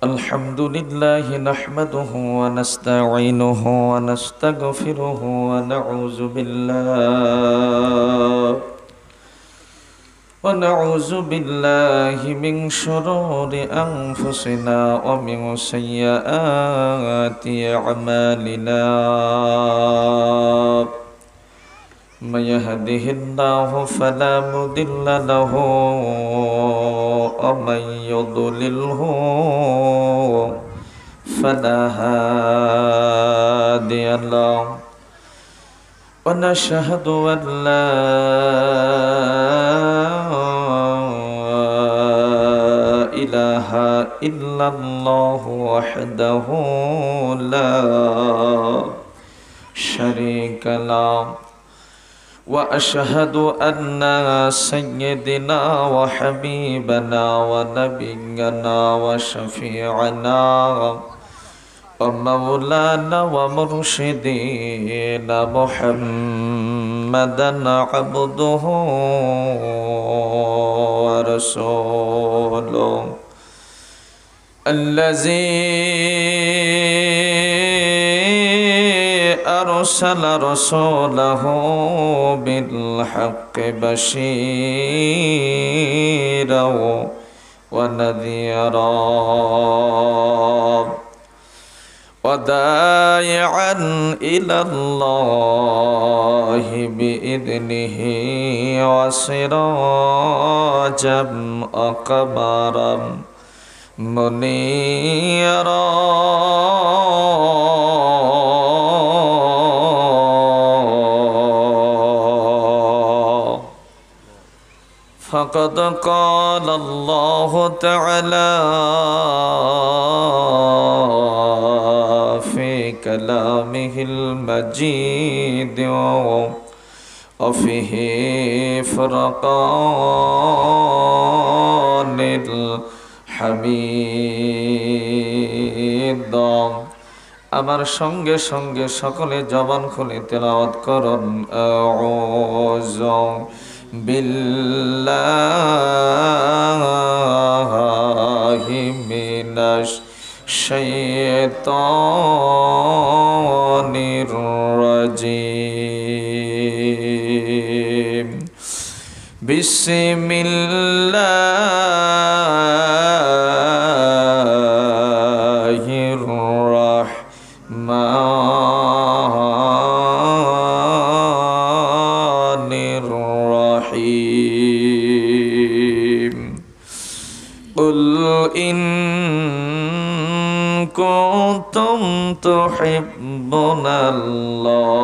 الحمد لله نحمده ونستعينه ونستغفره ونعوذ بالله من شرور أنفسنا ومن سيئات أعمالنا من يهده الله فلا مضل له ومن يضلله فلا هادي له ونشهد أن لا إله إلا الله وحده لا شريك له وأشهد أن سيدنا وحبيبنا ونبينا وشفيعنا ومولانا ومرشدنا محمدا عبده ورسوله الذي أرسل رسوله بالحق بشيرا ونذيرا وداعيا إلى الله بإذنه وسراجا وقمرا منيرا فقد قال الله تعالى في كلامه المجيد وفيه فرقان الحميد আমার সঙ্গে সঙ্গে সকলে জবান খুলে তেলাওয়াত করুন আউযু বিল্লাহি মিনাশ শাইতানির রাজিম বিসমিল্লাহির রাহমানির রহিম قل إن كنتم تحبون الله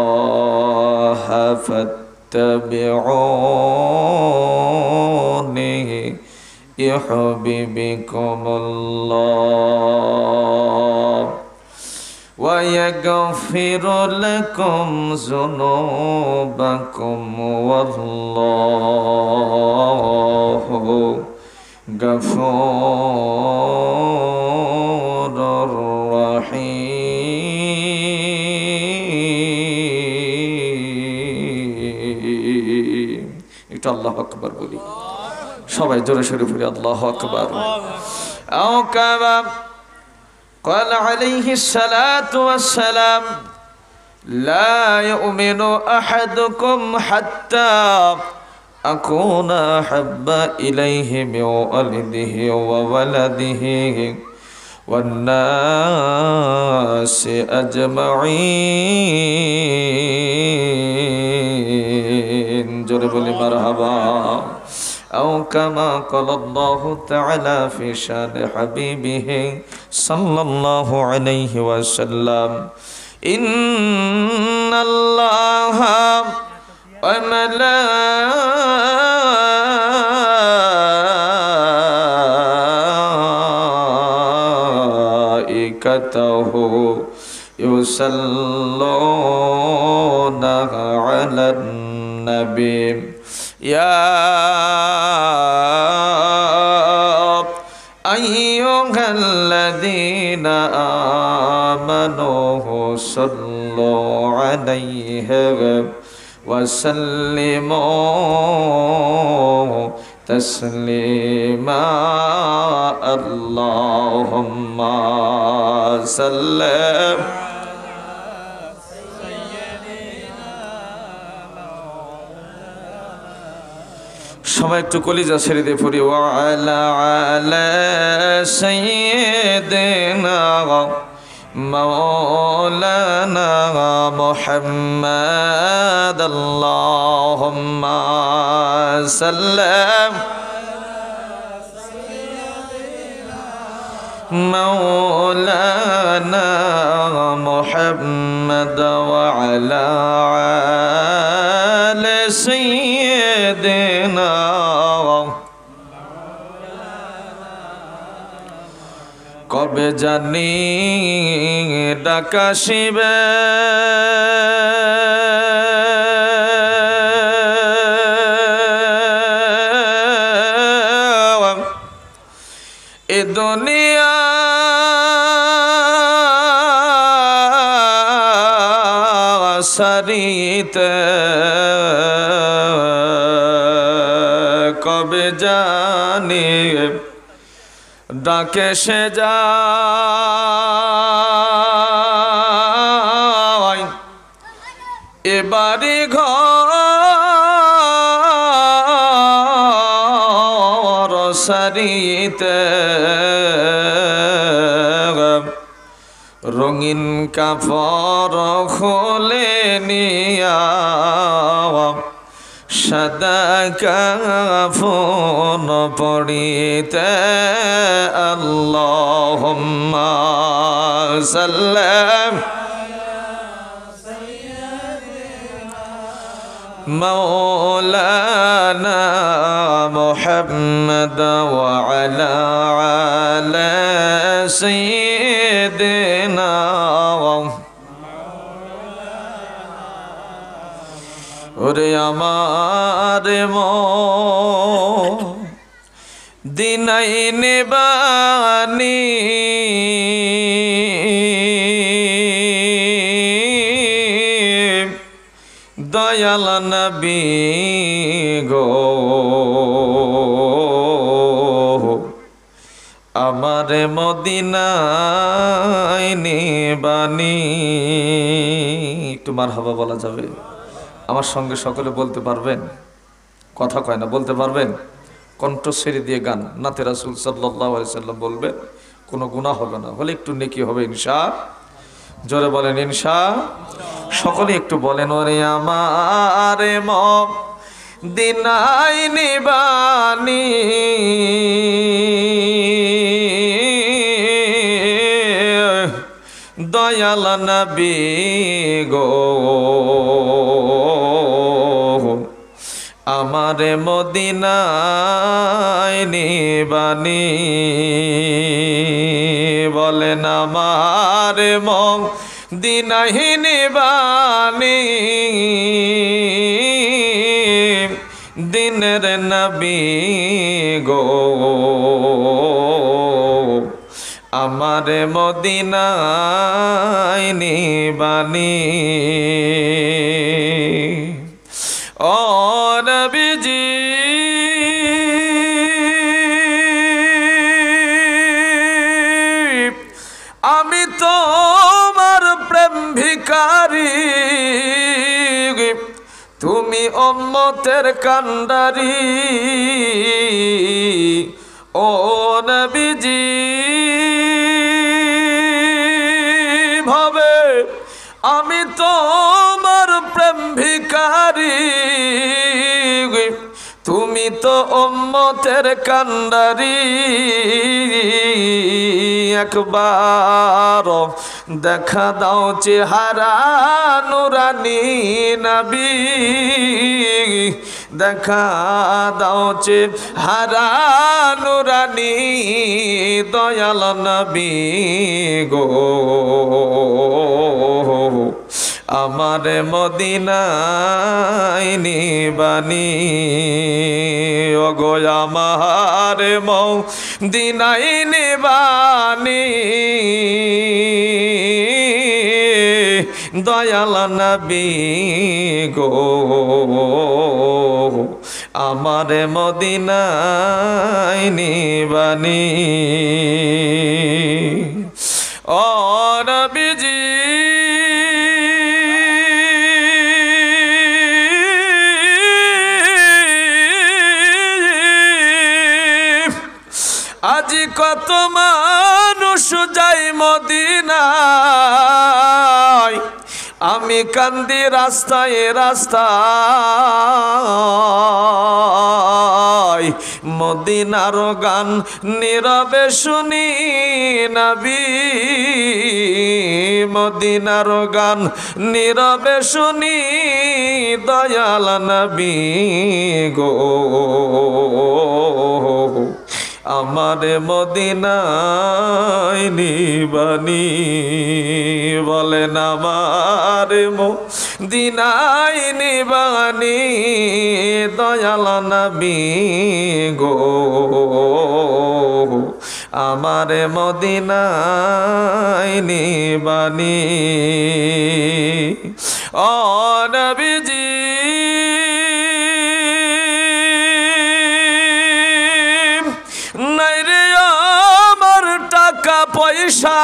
فاتبعوني يحببكم الله ويغفر لكم ذنوبكم والله غفور رحيم একটু আল্লাহু আকবার বলি সবাই জোরে সোরে বলি আল্লাহু আকবার আও কামা قال عليه الصلاة والسلام لا يؤمن أحدكم حتى أكون أحب إليه من والده وولده والناس أجمعين جرب لي مرحبا أو كما قال الله تعالى في شان حبيبه صلى الله عليه وسلم إن الله وملائكته يصلون على النبي يا أيها الذين آمنوا صلوا عليه وسلموا تسليما اللهم صل সবাই একটু কলিজা ছেড়ে দিয়ে পড়ি ওয়ালা আলা সাইয়্যিদিনা মাওলানা মুহাম্মাদ আল্লাহুম্মা সাল্লাম মাওলানা মুহাম্মাদ ওয়া আলা আলি সাইয়্যিদিনা কবে জানি ডাকাশিবে এ দুনিয়া সারিতে কবে জানি ডাকে সে যায় এবারে ঘর সারিতে রঙিন কাপড় খুলে নিয়া সাদা কাফন পড়িতে আল্লাহুম্মা সাল্লাম মাওলানা মুহাম্মাদ ওয়া আলা আলি সাইয়্যিদিনা ওরে আমার দিনাই নেবানি দয়াল নবী গো আমার মদিনায় নেবানি একটু মারহাবা বলা যাবে আমার সঙ্গে সকলে বলতে পারবেন কথা কয় না বলতে পারবেন কণ্ঠস্বরী দিয়ে গান নাতে রাসূল সাল্লাল্লাহু আলাইহি সাল্লাম বলবেন কোনো গুনাহ হবে না হলে একটু নেকি হবে ইনশাআল্লাহ জোরে বলেন ইনশাআল্লাহ সকলে একটু বলেন ওরে আমার মদিনায় নিবানি দয়াল নবী গো আমারে মদিনায় নিবানি বলেন আমারে মদিনায় নিবানি দিনের নবী গো আমারে মদিনায় নিবানি ও নবীজি আমি তোমার প্রেম ভিখারি তুমি উম্মতের কান্ডারি ও নবীজি ভাবে আমি তোমার প্রেম ভিখারি তুমি তো উম্মতের কান্ডারি একবার দেখা দাও চেহারা নুরানি নবী দেখা দাও চেহারা নুরানি দয়াল নবী গো আমার মদিনায় নিবানি ওগো আমার মদিনায় নিবানি দয়াল নবী গো আমারে মদিনায় নিবানি ও নবীজি আজি কত মানুষ যাই মদিনায় আমি কান্দি রাস্তায় রাস্তায় মদিনার গান নীরবে শুনি নবী মদিনার গান নীরবে শুনি দয়াল নবী গো আমারে মদিনায় নিবানি বলেন আমারে মদিনায় নিবানি দয়াল নবী গো আমারে মদিনায় নিবানি ও নবীজি পয়সা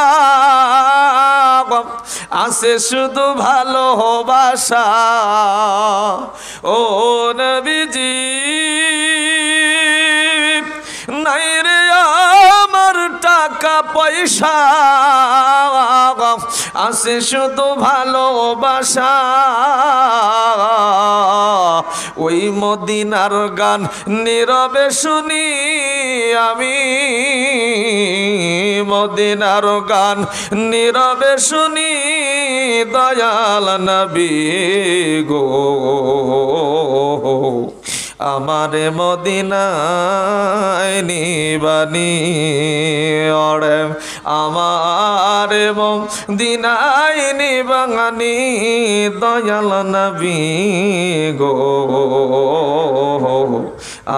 আছে শুধু ভালোবাসা ও নবীজি নাই রে আমার টাকা পয়সা আছে শুধু ভালোবাসা ওই মদিনার গান নীরবে শুনি আমি মদিনার গান নীরবে শুনি দয়াল নবী গো আমারে মদিনায় নিবানি ওরে আমারে মদিনায় নিবানি দয়াল নবী গো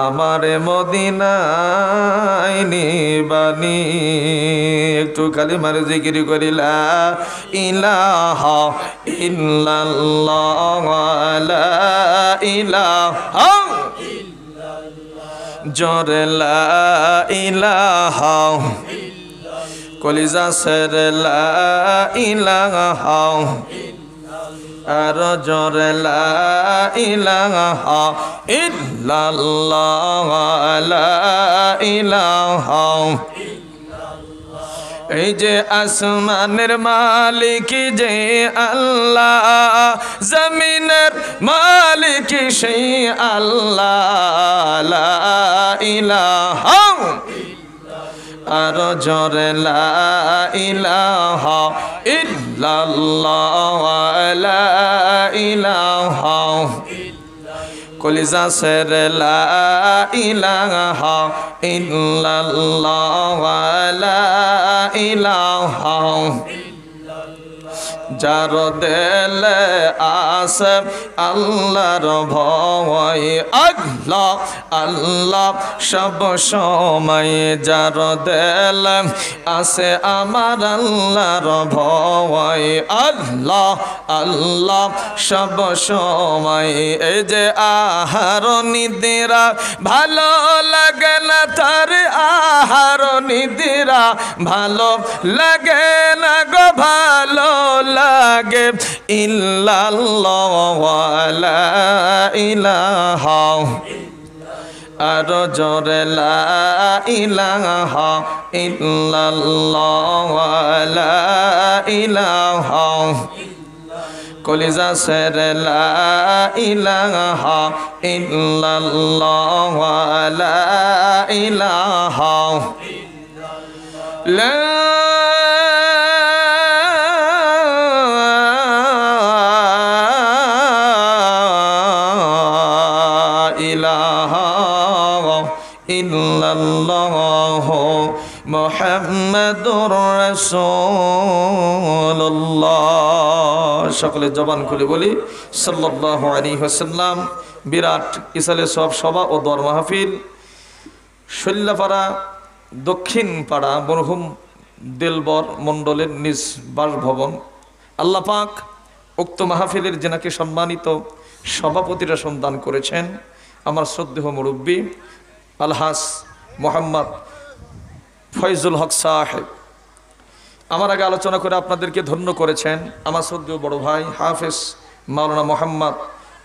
আমারে মদিনায় নিবানি একটু কালিমার জিকির করি লা ইলাহা ইল্লাল্লাহ লা ইলাহা জোরে লা ইলাহা কলিজা সের লা ইলাহা আর জোরে লা ইলাহা ইল্লাল্লাহ লা ইলাহা এই যে আসমানের মালিক যে আল্লাহ জমিনের মালিক সেই আল্লাহ লা ইলাহা আর জোরে লা ইলাহা ইল্লাল্লাহ লা ইলাহা কলিজা সের লা ইলাহা ইল্লাল্লাহ লা ইলাহা যার দেলে আসে আল্লাহর ভয় আল্লাহ আল্লাহ সব সময় যার দেলে আসে আমার আল্লাহর ভয় আল্লাহ আল্লাহ সব সময় এই যে আহার নিদিরা ভালো লাগে না তার আহার নিদিরা ভালো লাগে না গো ভালো লাগে ইল্লাল্লাহ লা ইলাহা আর জোরে লা ইলাহা ইল্লাল্লাহ লা ইলাহা কলিজা সের লা ইলাহা ইল্লাল্লাহ লা ইলাহা লা ইল্লাল্লাহ মুহাম্মাদুর রাসূলুল্লাহ সকলে জবান খুলে বলি সাল্লাল্লাহু আলাইহি ওয়াসাল্লাম। বিরাট ইসালে সব সভা ও দর মাহফিল শৈল্যাপাড়া দক্ষিণ পাড়া মরহুম দিলবর মণ্ডলের নিজ বাসভবন। আল্লাহ পাক উক্ত মাহফিলের যেনাকে সম্মানিত সভাপতিরা সন্ধান করেছেন আমার শ্রদ্ধেয় মুরব্বী আলহাজ মোহাম্মদ ফয়জুল হক সাহেব আমার আগে আলোচনা করে আপনাদেরকে ধন্য করেছেন। আমার শ্রদ্ধেয় বড় ভাই হাফেজ মাওলানা মোহাম্মদ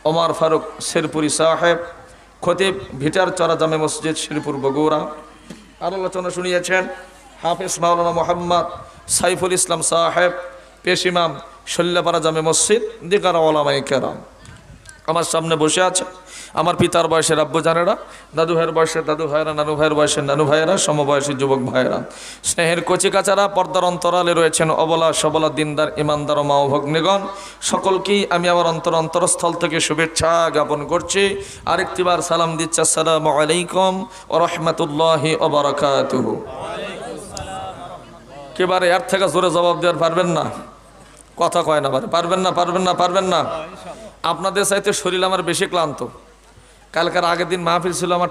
ওমর ফারুক শেরপুরি সাহেব, খতিব ভিটার চরা জামে মসজিদ শেরপুর বগুড়া। আর আলোচনা শুনিয়েছেন হাফেজ মাওলানা মোহাম্মদ সাইফুল ইসলাম সাহেব, পেশ ইমাম শল্যাপাড়া জামে মসজিদ, দিকার ওলামায়ে কেরাম। আমার সামনে বসে আছে আমার পিতার বয়সের আব্বু জানেরা, দাদু ভাইয়ের বয়সের দাদু ভাইয়েরা, নানু ভাইয়ের বয়সের নানু ভাইয়েরা, সমবয়সী যুবক ভাইয়েরা, স্নেহের কচিকাচারা, পর্দার অন্তরালে রয়েছেন অবলা সবলা দিনদার ইমানদার ও মা ও ভগ্নীগণ, সকলকেই আমি আমার অন্তরস্থল থেকে শুভেচ্ছা জ্ঞাপন করছি। আরেকটিবার সালাম দিচ্ছি, আসসালামু আলাইকুম ওয়া রাহমাতুল্লাহি ওয়া বারাকাতুহু। কেবারে এর থেকে জোরে জবাব দেওয়ার পারবেন না? কথা কয় না, পারবেন না, পারবেন না, পারবেন না। আপনাদের চাইতে শরীর আমার বেশি ক্লান্ত। কালকার আগের দিন মাহফিল ছিল আমার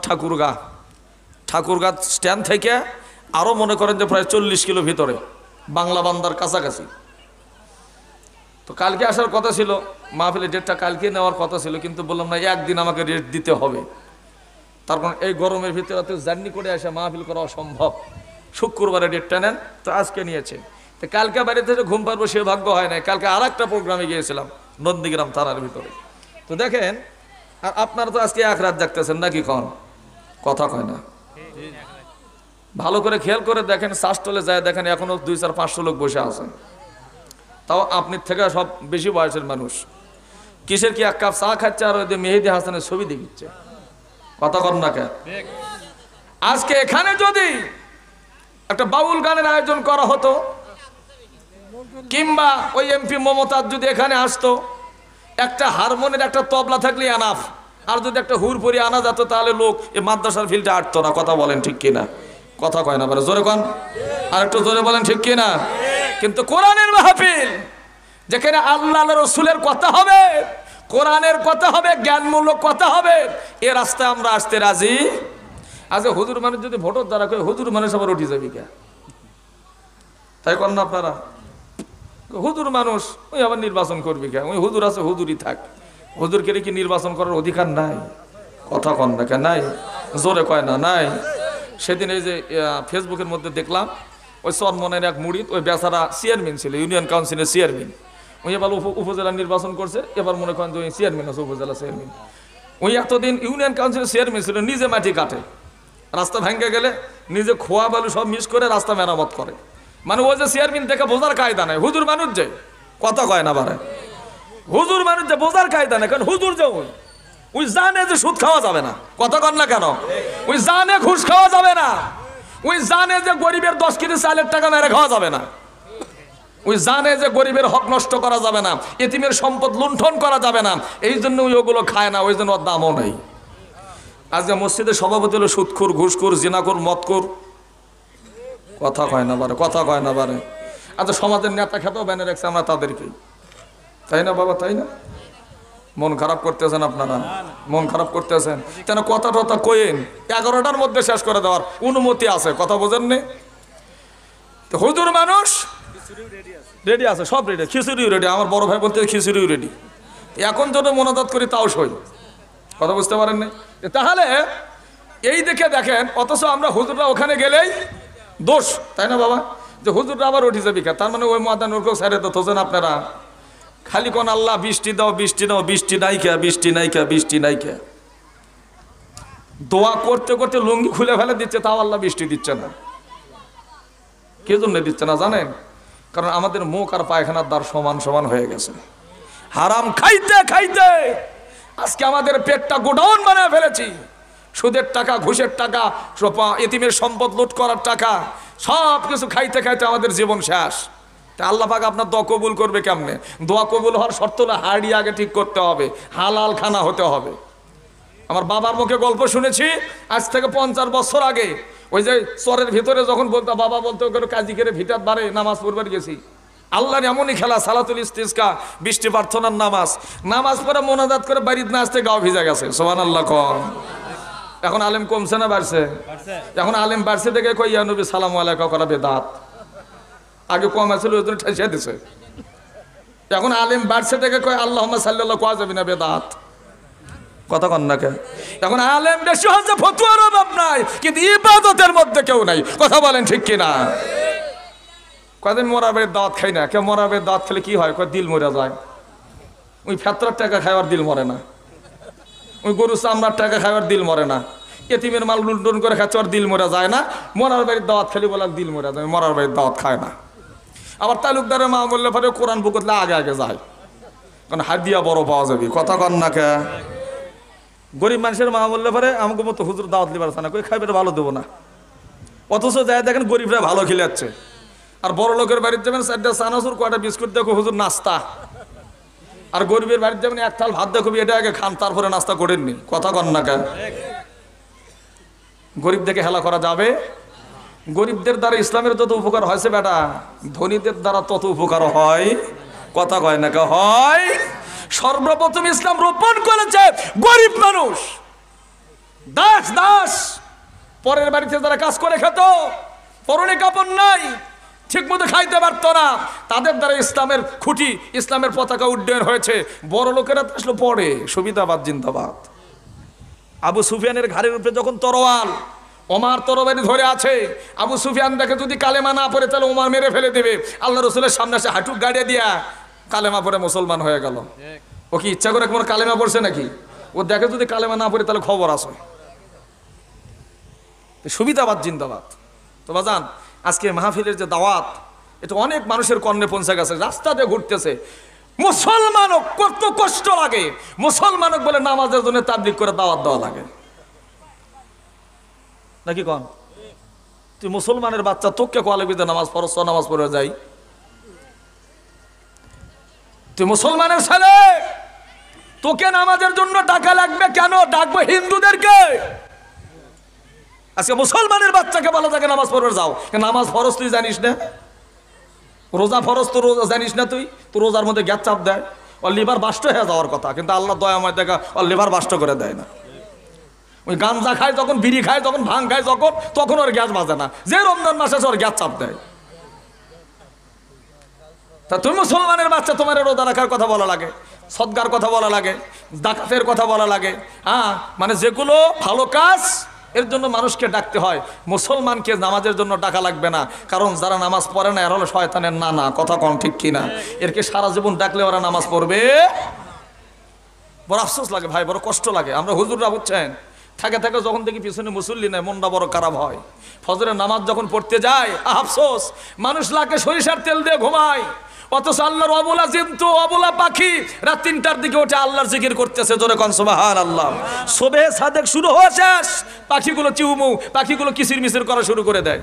ঠাকুরগা স্ট্যান্ড থেকে আরও মনে করেন যে প্রায় 40 কিলো ভিতরে, বাংলা বান্দার কাছাকাছি। তো কালকে আসার কথা ছিল, মাহফিলের ডেটটা কালকে নেওয়ার কথা ছিল, কিন্তু বললাম না, একদিন আমাকে রেস্ট দিতে হবে। তার কারণ এই গরমের ভিতরে তো জার্নি করে আসা মাহফিল করা অসম্ভব। শুক্রবারে ডেটটা নেন, তো আজকে নিয়েছে। তো কালকে বাড়ি থেকে ঘুম পারবো সে ভাগ্য হয় নাই। কালকে আর একটা প্রোগ্রামে গিয়েছিলাম নন্দীগ্রাম থানার ভিতরে। তো দেখেন, আর আপনারা তো আজকে এক রাত জাগতেছেন নাকি? কথা কয় না। ভালো করে খেয়াল করে দেখেন, শাসটলে যায় দেখেন এখনো 200-500 লোক বসে আছেন। তাও আপনি থেকে সব বেশি বয়সের মানুষ। কিসের কি এক কাপ চা খাচ্ছে আর ওই মেহেদি হাসানের ছবি দেখিচ্ছে। কথা কর না কেন? আজকে এখানে যদি একটা বাউল গানের আয়োজন করা হতো, কিংবা ওই এমপি মমতাজ যদি এখানে আসতো, একটা হারমোনিয়ার একটা তবলা থাকলে আনাফ, আর যদি একটা হুরপুরি আনা যেত তাহলে লোক এই মাদ্রাসার ফিল্ডে আটতো না। কথা বলেন ঠিক কিনা? কথা কয় না, জোরে কন, আর একটু জোরে বলেন ঠিক কিনা? কিন্তু কোরআনের মাহফিল যেখানে আল্লাহ রসুলের কথা হবে, কোরআনের কথা হবে, জ্ঞানমূলক কথা হবে, এ রাস্তায় আমরা আসতে রাজি। আজকে হুজুর মানুষ যদি ভোটের দ্বারা কই, হুজুর মানুষ আবার উঠে যাবি কে? তাই কর না আপনারা? হুজুর মানুষ ওই আবার নির্বাচন করবি কে? ওই হুজুর আছে, হুজুরই থাক। হুজুরকে কি নির্বাচন করার অধিকার নাই? কথা কন না কে? নাই, জোরে কয় না, নাই। সেদিন এই যে ফেসবুকের মধ্যে দেখলাম, ওই চরমনের এক মুড়িদ, ওই বেচারা চেয়ারম্যান ছিল, ইউনিয়ন কাউন্সিলের চেয়ারম্যান। ওই এবার উপজেলা নির্বাচন করছে, এবার মনে করেন যে ওই চেয়ারম্যান আছে, উপজেলা চেয়ারম্যান। ওই এতদিন ইউনিয়ন কাউন্সিলের চেয়ারম্যান ছিল, নিজে মাটি কাটে, রাস্তা ভেঙে গেলে নিজে খোয়া বালু সব মিস করে রাস্তা মেরামত করে। মানে ওই যে চেয়ারম্যান দেখে বোঝার কায়দা নাই। হুজুর মানুষ যে কথা কয় না বারে, হুজুর মানুষ যে বোঝার কায়দা নাই। কারণ হুজুর যে ওই জানে যে সুদ খাওয়া যাবে না। কথা কন না কেন? ওই জানে ঘুষ খাওয়া যাবে না। ওই জানে যে গরিবের 10 কেজি চালের টাকা মেরে খাওয়া যাবে না। ওই জানে যে গরিবের হক নষ্ট করা যাবে না, এতিমের সম্পদ লুণ্ঠন করা যাবে না। এই জন্য ওই ওগুলো খায় না, ওই জন্য ওর দামও নেই। আজকে মসজিদের সভাপতি হলো সুদখোর, ঘুষখোর, জিনাখোর, মদখোর। কথা কয় না বারে, কথা কয় না বারে। আচ্ছা, সমাজের নেতা খেতেও ব্যানে রাখছে আমরা তাদেরকে, তাই না বাবা? তাই না? মন খারাপ করতেছেন আপনারা? মন খারাপ করতেছেন কেন? কথা টথা কইন, 11টার মধ্যে শেষ করে দেওয়ার অনুমতি আছে। কথা বোঝেননি? তো হুজুর মানুষ রেডি আছে, সব রেডি, খিচুড়িও রেডি। আমার বড় ভাই বলতে খিচুড়িও রেডি। এখন যদি মোনাজাত করি তাও সই। কথা বুঝতে পারেননি? তাহলে এই দেখে দেখেন, অথচ আমরা হুজুররা ওখানে গেলেই দোষ, তাই না বাবা? যে হুজুররা আবার উঠে যাবি, তার মানে ওই মাদান ওরকেও ছেড়ে তো তোছেন আপনারা। খালি কোন আল্লাহ বৃষ্টি দাও, বৃষ্টি দাও, বৃষ্টি নাই খা, বৃষ্টি নাই খা, বৃষ্টি নাই খা। দোয়া করতে করতে লুঙ্গি খুলে ফেলে দিচ্ছে, তাও আল্লাহ বৃষ্টি দিচ্ছে না। কে জন্য দিচ্ছে না জানেন? কারণ আমাদের মুখ আর পায়খানার দ্বার সমান সমান হয়ে গেছে। হারাম খাইতে খাইতে আজকে আমাদের পেটটা গোডাউন বানিয়ে ফেলেছি। সুদের টাকা, ঘুষের টাকা, এতিমের সম্পদ লুট করার টাকা, সব কিছু খাইতে খাইতে আমাদের জীবন শেষ। তা আল্লাহ পাক আপনার দোয়া কবুল করবে কেমনে? দোয়া কবুল হওয়ার শর্ত হলো হাড়ি আগে ঠিক করতে হবে, হালাল খানা হতে হবে। আমার বাবার মুখে গল্প শুনেছি আজ থেকে 50 বছর আগে। ওই যে চরের ভিতরে যখন বলতো, বাবা বলতো কাজী করে ভিটাত বাড়ে নামাজ পড়বার গেছি। আল্লাহর এমনই খেলা, সালাতুল ইস্তিসকা, বৃষ্টি প্রার্থনার নামাজ। নামাজ পড়ে মোনাজাত করে বাড়িতে না আসতে গাও ভিজা গেছে। সুবহানাল্লাহ কম। এখন আলেম কমছে না বাড়ছে? এখন আলেম বাড়ছে দেখে কই ইয়া নবী সালামু আলাইকা করা বেদাত। আগে কম আছিল, ওই জন্য ঠাইসা দিছে। এখন আলেম বাড়ছে দেখে কয় আল্লাহুম্মা সাল্লাল্লাহু কোয়া যাবে না, বেদাত। কথা কন না কে? এখন আলেম বেশি হচ্ছে, ফতুয়ার অভাব নাই, কিন্তু ইবাদতের মধ্যে কেউ নাই। কথা বলেন ঠিক কিনা? কদিন মরা বের দাওয়াত খাই না, কেউ মরা বের দাওয়াত খেলে কি হয়? দিল মরে যায়। ওই ফেতরার টাকা খাওয়ার দিল মরে না, ওই গরু চামড়ার টাকা খাওয়ার দিল মরে না, এতিমের মাল লুন্ডন করে খাচ্ছে ওর দিল মরে যায় না। মরার বাড়ির দাওয়াত খেলি বলার দিল মরে যায়, মরার বাড়ির দাওয়াত খায় না। আবার তালুকদারের মা বললে পরে কোরআন বুকতলে আগে আগে যায়, কারণ হাদিয়া বড় পাওয়া যাবে। কথা কন না কে? গরিব মানুষের মা বললে পরে আমাকে মতো হুজুর দাওয়াত লিবার না, কই খাইবে ভালো দেবো না। অথচ যায় দেখেন গরিবরা ভালো খেলাচ্ছে, আর বড় লোকের বাড়িতে যাবেন চারটা চানাচুর কয়টা বিস্কুট দেখো হুজুর নাস্তা, আর গরিবের বাড়িতে যাবেন এক থাল ভাত দেখো এটা আগে খান তারপরে নাস্তা করেননি। কথা কন না কেন? গরিব দেখে হেলা করা যাবে? গরিবদের দ্বারা ইসলামের যত উপকার হয়েছে বেটা, ধনীদের দ্বারা তত উপকার হয়। কথা কয় না কে? হয়। সর্বপ্রথম ইসলাম রোপণ করেছে গরিব মানুষ, দাস দাস, পরের বাড়িতে যারা কাজ করে খেত, পরনে কাপড় নাই, ঠিক মতো খাইতে পারতো না, তাদের দ্বারা ইসলামের খুঁটি, ইসলামের পতাকা উড্ডয়ন হয়েছে। বড় লোকেরা তো আসলে পড়ে সুবিধাবাদ জিন্দাবাদ। আবু সুফিয়ানের ঘাড়ের উপরে যখন তরোয়াল, ওমার তরবারি ধরে আছে, আবু সুফিয়ান দেখে যদি কালেমা না পড়ে তাহলে ওমার মেরে ফেলে দেবে। আল্লাহ রসুলের সামনে এসে হাঁটুক গাড়িয়ে দিয়া কালেমা পড়ে মুসলমান হয়ে গেল। ও কি ইচ্ছা করে কোনো কালেমা পড়ছে নাকি? ও দেখে যদি কালেমা না পড়ে তাহলে খবর আসে। সুবিধাবাদ জিন্দাবাদ। তো বাজান, আজকে মাহফিলের যে দাওয়াত, এটা অনেক মানুষের কর্ণে পৌঁছে গেছে, রাস্তা দিয়ে ঘুরতেছে। মুসলমানও কত কষ্ট লাগে, মুসলমানক বলে নামাজের জন্য তাবলীগ করে দাওয়াত দেওয়া লাগে নাকি কন? তুই মুসলমানের বাচ্চা, তোকে কোয়ালিবিতে নামাজ পড়ছ, নামাজ পড়ে যাই। তুই মুসলমানের ছেলে, তোকে নামাজের জন্য ডাকা লাগবে কেন? ডাকবো হিন্দুদেরকে। আজকে মুসলমানের বাচ্চাকে বলা থাকে নামাজ পড়বে যাও, নামাজ ফরজ তুই জানিস না? রোজা ফরজ তো রোজা জানিস না তুই? তো রোজার মধ্যে গ্যাস চাপ দেয়, ওর লিভার বাষ্ট হয়ে যাওয়ার কথা, কিন্তু আল্লাহ দয়াময় দেখা ওর লিভার বাষ্ট করে দেয় না। ওই গাঞ্জা খায় যখন, বিড়ি খায় যখন, ভাং খায় যখন, তখন ওর গ্যাস বাজে না। যে রমজান মাসে ওর গ্যাস চাপ দেয়। তা তুমি মুসলমানের বাচ্চা, তোমার রোজা রাখার কথা বলা লাগে, সদগার কথা বলা লাগে, ডাকাতের কথা বলা লাগে, হ্যাঁ, মানে যেগুলো ভালো কাজ এর জন্য মানুষকে ডাকতে হয়। মুসলমানকে নামাজের জন্য ডাকা লাগবে না, কারণ যারা নামাজ পড়ে না এর হলো শয়তানের নানা। কথা কম ঠিক কিনা? এরকে সারা জীবন ডাকলে ওরা নামাজ পড়বে? বড় আফসোস লাগে ভাই, বড় কষ্ট লাগে। আমরা হুজুররা বুঝছেন, থাকে থাকে যখন দেখি পিছনে মুসল্লি নেই, মনটা বড় খারাপ হয়। ফজরের নামাজ যখন পড়তে যায়, আফসোস, মানুষ লাকে সরিষার তেল দিয়ে ঘুমায়, অথচ আল্লাহর অবলা জিন্তু, অবলা পাখি রাত 3টার দিকে ওঠে আল্লাহর জিকির করতেছে। জোরে কোন সুবহানাল্লাহ। সুবহে সাদেক শুরু হওয়া শেষ, পাখিগুলো চিউমু, পাখিগুলো কিচির মিচির করা শুরু করে দেয়।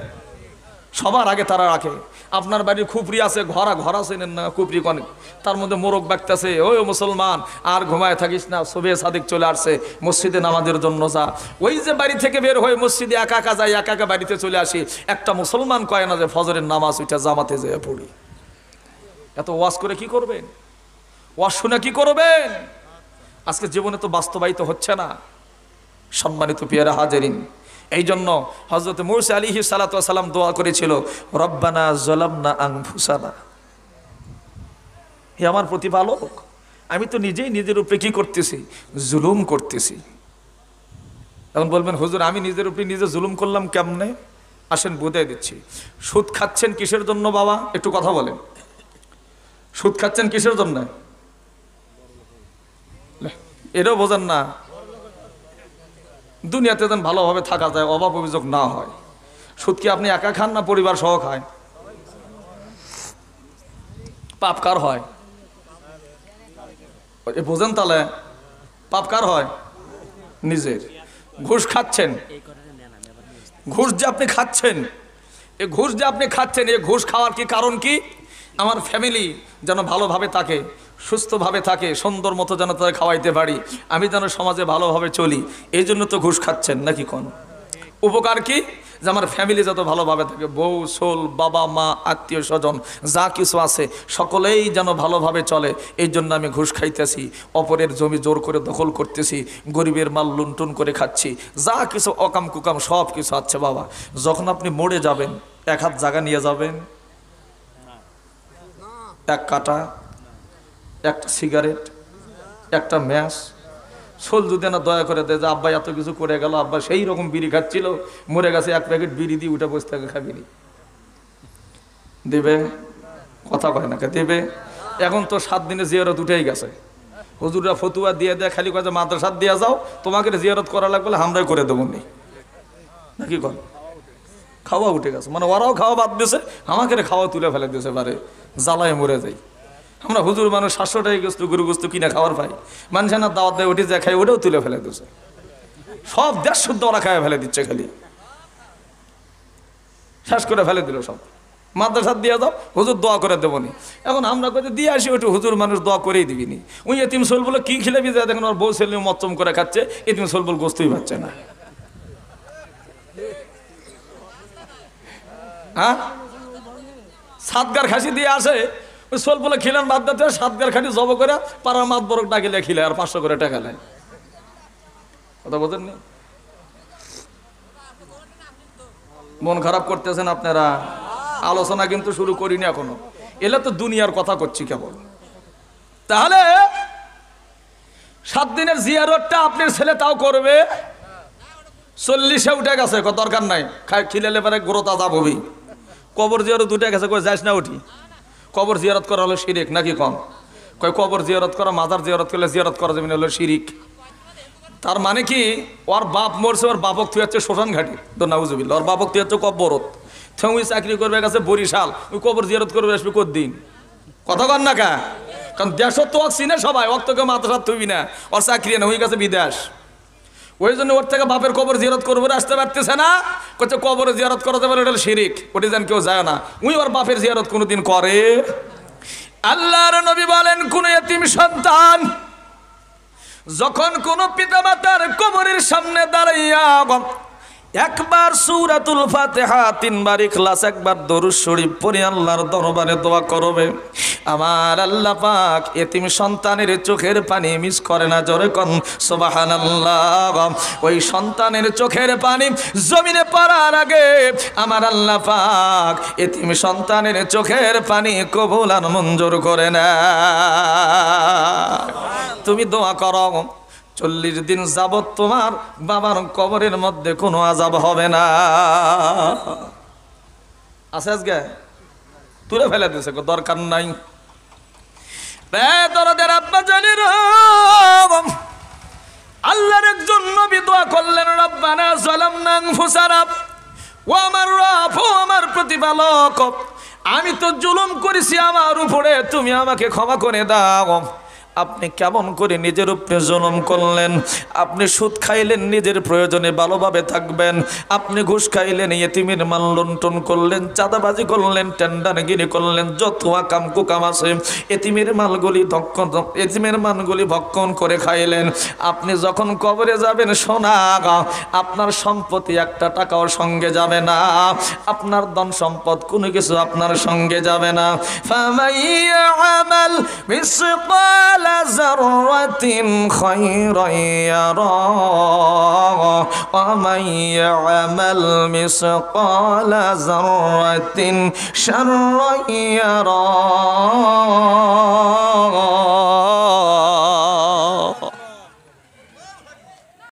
সবার আগে তারা রাখে। আপনার বাড়ির খুপড়ি আছে, ঘরা চেনেন না? খুপড়ি কনে, তার মধ্যে মোরগ বাগতেছে, ওই মুসলমান আর ঘুমায় থাকিস না, সুবহে সাদেক চলে আসছে, মসজিদে নামাজের জন্য যা। ওই যে বাড়ি থেকে বের হয়ে মসজিদে একা একা যাই, একা একা বাড়িতে চলে আসি, একটা মুসলমান কয় না যে ফজরের নামাজ উঠে জামাতে যেয়ে পড়ি। এত ওয়াজ করে কি করবেন? ওয়াজ শুনে কি করবেন? আজকে জীবনে তো বাস্তবায়িত হচ্ছে না। সম্মানিত পিয়ারা হাজেরিন, এই জন্য হযরত মুসা আলাইহিস সালাতু ওয়াস সালাম দোয়া করেছিল, রব্বানা যালামনা আনফুসানা, হে আমার প্রতিপালক, আমি তো নিজেই নিজের উপরে কি করতেছি? জুলুম করতেছি। এখন বলবেন হুজুর আমি নিজের উপরে নিজে জুলুম করলাম কেমনে? আসেন বুঝিয়ে দিচ্ছি। সুদ খাচ্ছেন কিসের জন্য বাবা? একটু কথা বলেন। সুদ খাচ্ছেন কিসের জন্য? এটাও বোঝেন না। দুনিয়াতে যেন ভালোভাবে থাকা যায়, অভাব অভিযোগ না হয়। সুদ কি আপনি একা খান না পরিবার সহ খায়? পাপ কার হয়? বোঝেন তাহলে? পাপ কার হয়? নিজের। ঘুষ খাচ্ছেন, ঘুষ যে আপনি খাচ্ছেন, এই ঘুষ যে আপনি খাচ্ছেন, এই ঘুষ খাওয়ার কি কারণ কি? আমার ফ্যামিলি যেন ভালোভাবে থাকে, সুস্থভাবে থাকে, সুন্দর মতো যেন তাদের খাওয়াইতে পারি, আমি যেন সমাজে ভালোভাবে চলি, এই জন্য তো ঘুষ খাচ্ছেন নাকি কোন? উপকার কি? যে আমার ফ্যামিলি যত ভালোভাবে থাকে, বউ সোল, বাবা মা, আত্মীয় স্বজন যা কিছু আছে সকলেই যেন ভালোভাবে চলে, এই জন্য আমি ঘুষ খাইতেছি, অপরের জমি জোর করে দখল করতেছি, গরিবের মাল লুণ্ঠন করে খাচ্ছি, যা কিছু অকাম কুকাম সব কিছু আছে বাবা। যখন আপনি মরে যাবেন, এক হাত জায়গা নিয়ে যাবেন, এক কাটা, একটা সিগারেট, একটা ম্যাচ, সোল যদি না দয়া করে দেয় যে আব্বা এত কিছু করে গেল, আব্বা সেই রকম বিড়ি খাচ্ছিল, মরে গেছে, এক প্যাকেট বিড়ি দিয়ে উঠে বসে থাকে, খাবিনি? দেবে? কথা কয় না, দেবে? এখন তো 7 দিনে জিয়ারত উঠেই গেছে, হুজুররা ফতুয়া দিয়ে দেয়, খালি কয় মাদ্রাসাত দিয়ে যাও, তোমাকে জিয়ারত করা লাগবে, আমরাই করে দেবো নি, নাকি কন? খাওয়া উঠে গেছে, মানে ওরাও খাওয়া বাদ দিয়েছে, আমাকে খাওয়া তুলে ফেলে দিয়েছে, পারে জ্বালায় মরে যাই। আমরা হুজুর মানুষ 700 টাকা গোস্ত, গরু গোস্ত কিনে খাওয়ার পাই, মানুষ না দাওয়াত দেয়, উঠে যায় খাই, ওটাও তুলে ফেলে দিয়েছে, সব দেশ শুদ্ধ ওরা খাইয়া ফেলে দিচ্ছে, খালি শেষ করে ফেলে দিল সব। মাদ্রাসা দিয়ে যাও, হুজুর দোয়া করে দেবো নি। এখন আমরা কোথায় দিয়ে আসি, ওইটু হুজুর মানুষ দোয়া করেই দিবিনি। ওই এতিম সোল বলে কি খিলেবি যায়, দেখেন ওর বউ ছেলে মচ্চম করে খাচ্ছে, এতিম সোল বল গোস্তই পাচ্ছে না। হ্যাঁ, সাতগার খাসি দিয়ে আসে, ওই সোল বলে খিলেন বাদ দিতে, সাতগার খাসি জব করে পাড়ার মাত বরক ডাকিলে খিলে, আর 500 করে টাকা নেয়। কথা বোঝেন নি? মন খারাপ করতেছেন আপনারা, আলোচনা কিন্তু শুরু করিনি এখনো, এলে তো দুনিয়ার কথা করছি কেবল। তাহলে 7 দিনের জিয়ারতটা আপনার ছেলে তাও করবে, 40-এ উঠে গেছে, দরকার নাই, খিলেলে পারে গোরতা যাব হবি। কবর জিয়ারত উঠে গেছে, কই যাইস না উঠি। কবর জিয়ারত করা হলো শিরিক, নাকি কম? কয় কবর জিয়ারত করা, মাজার জিয়ারত করলে জিয়ারত করা যাবে না, হলো শিরিক। তার মানে কি, ওর বাপ মরছে, ওর বাপক তুই হচ্ছে শ্মশান ঘাটি, তো নাউজুবিল্লাহ, ওর বাপক তুই হচ্ছে কবরত, তুই চাকরি করবে গেছে বরিশাল, ওই কবর জিয়ারত করবে আসবে কদিন? কথা কন না কা? কারণ দেশত তো চিনে সবাই, ওর তোকে মাদ্রাসা তুই না, ওর চাকরি না, হয়ে গেছে বিদেশ। ওই জন্য ওর থেকে বাপের কবর জিয়ারত করবে আসতে পারতেছে না, করছে কবর জিয়ারত করা যাবে, ওটা শিরিক, ওটি যেন কেউ যায় না। উই ওর বাপের জিয়ারত কোনোদিন করে? আল্লাহর নবী বলেন, কোন এতিম সন্তান যখন কোন পিতামাতার কবরের সামনে দাঁড়াইয়া একবার সূরাতুল ফাতিহা, 3 বার ইখলাস, একবার দরুদ শরীফ পড়ে আল্লাহর দরবারে দোয়া করবে, আমার আল্লাহ পাক এতিম সন্তানের চোখের পানি মিস করে না। জোরে কোন সুবহানাল্লাহ। ওই সন্তানের চোখের পানি জমিনে পড়ার আগে আমার আল্লাহ পাক এতিম সন্তানের চোখের পানি কবুল আর মঞ্জুর করে না। তুমি দোয়া করো, 40 দিন যাবত তোমার বাবার কবরের মধ্যে কোনো আযাব হবে না। আছে আজকে তুলে ফেলে দিয়েছে, দরকার নাই। আল্লাহর একজন নবী দোয়া করলেন, রব্বানা যালামনা আনফুসানা, ও আমার রব, ও আমার প্রতিপালক, আমি তো জুলুম করেছি আমার উপরে, তুমি আমাকে ক্ষমা করে দাও। আপনি কেমন করে নিজের উপরে জুলুম করলেন? আপনি সুদ খাইলেন নিজের প্রয়োজনে ভালোভাবে থাকবেন, আপনি ঘুষ খাইলেন, ইয়েতিমের মাল লুণ্ঠন করলেন, চাঁদাবাজি করলেন, টেন্ডারগিরি করলেন, যত আকাম কুকাম আছে এতিমের মালগুলি ভক্ষণ করে খাইলেন। আপনি যখন কবরে যাবেন, সোনা আপনার সম্পত্তি 1 টাকাও সঙ্গে যাবে না, আপনার ধন সম্পদ কোনো কিছু আপনার সঙ্গে যাবে না। ফামাইয়া আমাল মিসকাল ذرة خيرا يره ومن يعمل مثقال ذرة شرا يره।